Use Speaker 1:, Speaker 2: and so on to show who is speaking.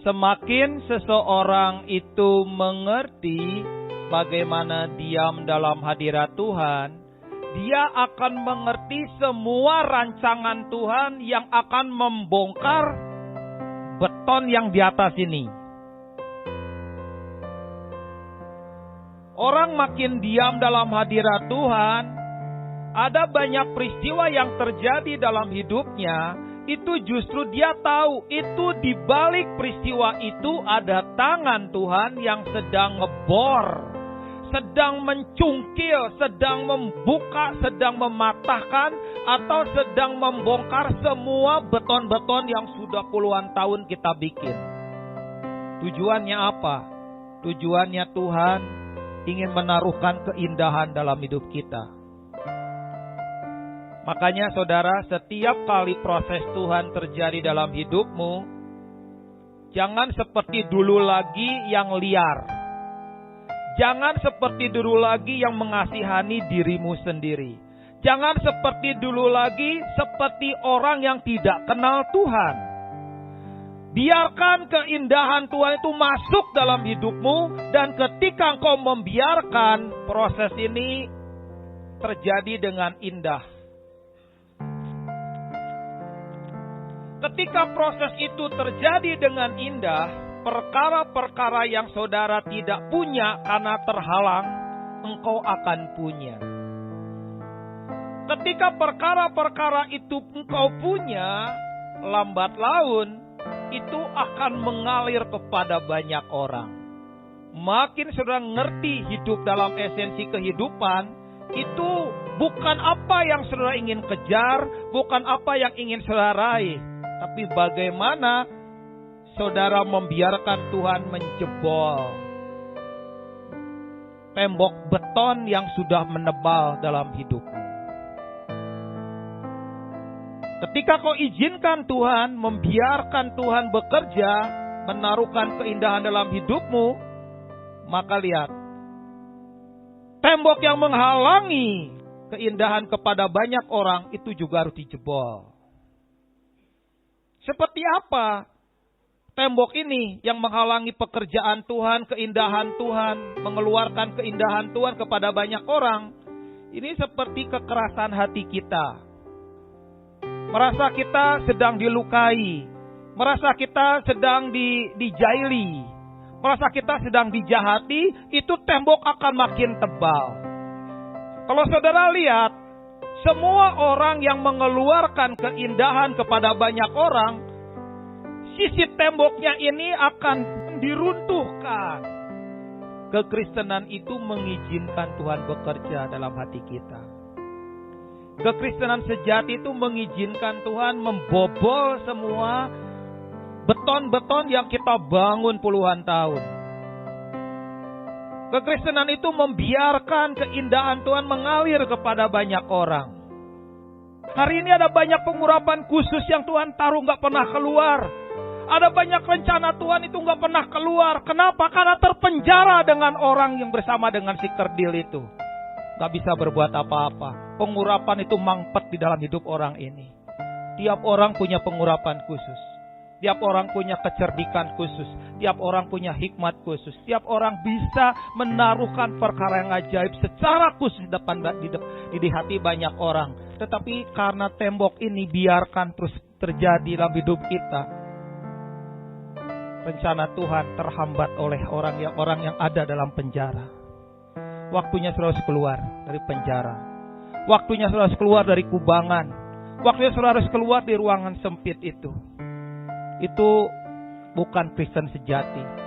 Speaker 1: Semakin seseorang itu mengerti bagaimana diam dalam hadirat Tuhan, dia akan mengerti semua rancangan Tuhan yang akan membongkar beton yang di atas ini. Orang makin diam dalam hadirat Tuhan, ada banyak peristiwa yang terjadi dalam hidupnya. Itu justru dia tahu, itu di balik peristiwa itu ada tangan Tuhan yang sedang ngebor, sedang mencungkil, sedang membuka, sedang mematahkan, atau sedang membongkar semua beton-beton yang sudah puluhan tahun kita bikin. Tujuannya apa? Tujuannya Tuhan ingin menaruhkan keindahan dalam hidup kita. Makanya saudara, setiap kali proses Tuhan terjadi dalam hidupmu, jangan seperti dulu lagi yang liar. Jangan seperti dulu lagi yang mengasihani dirimu sendiri. Jangan seperti dulu lagi seperti orang yang tidak kenal Tuhan. Biarkan keindahan Tuhan itu masuk dalam hidupmu, dan ketika engkau membiarkan proses ini terjadi dengan indah. Ketika proses itu terjadi dengan indah, perkara-perkara yang saudara tidak punya karena terhalang, engkau akan punya. Ketika perkara-perkara itu engkau punya, lambat laun, itu akan mengalir kepada banyak orang. Makin saudara ngerti hidup dalam esensi kehidupan, itu bukan apa yang saudara ingin kejar, bukan apa yang ingin saudara raih, tapi bagaimana saudara membiarkan Tuhan menjebol tembok beton yang sudah menebal dalam hidupmu. Ketika kau izinkan Tuhan, membiarkan Tuhan bekerja, menaruhkan keindahan dalam hidupmu, maka lihat, tembok yang menghalangi keindahan kepada banyak orang itu juga harus dijebol. Seperti apa tembok ini yang menghalangi pekerjaan Tuhan, keindahan Tuhan, mengeluarkan keindahan Tuhan kepada banyak orang? Ini seperti kekerasan hati kita. Merasa kita sedang dilukai, merasa kita sedang dijaili, merasa kita sedang dijahati, itu tembok akan makin tebal. Kalau saudara lihat, semua orang yang mengeluarkan keindahan kepada banyak orang, sisi temboknya ini akan diruntuhkan. Kekristenan itu mengizinkan Tuhan bekerja dalam hati kita. Kekristenan sejati itu mengizinkan Tuhan membobol semua beton-beton yang kita bangun puluhan tahun. Kekristenan itu membiarkan keindahan Tuhan mengalir kepada banyak orang. Hari ini ada banyak pengurapan khusus yang Tuhan taruh gak pernah keluar. Ada banyak rencana Tuhan itu gak pernah keluar. Kenapa? Karena terpenjara dengan orang yang bersama dengan si kerdil itu. Gak bisa berbuat apa-apa. Pengurapan itu mampet di dalam hidup orang ini. Tiap orang punya pengurapan khusus. Tiap orang punya kecerdikan khusus. Tiap orang punya hikmat khusus. Tiap orang bisa menaruhkan perkara yang ajaib secara khusus di hati banyak orang. Tetapi karena tembok ini biarkan terus terjadi dalam hidup kita, rencana Tuhan terhambat oleh orang yang ada dalam penjara. Waktunya saudara harus keluar dari penjara. Waktunya saudara harus keluar dari kubangan. Waktunya saudara harus keluar dari ruangan sempit itu. Itu bukan Kristen sejati.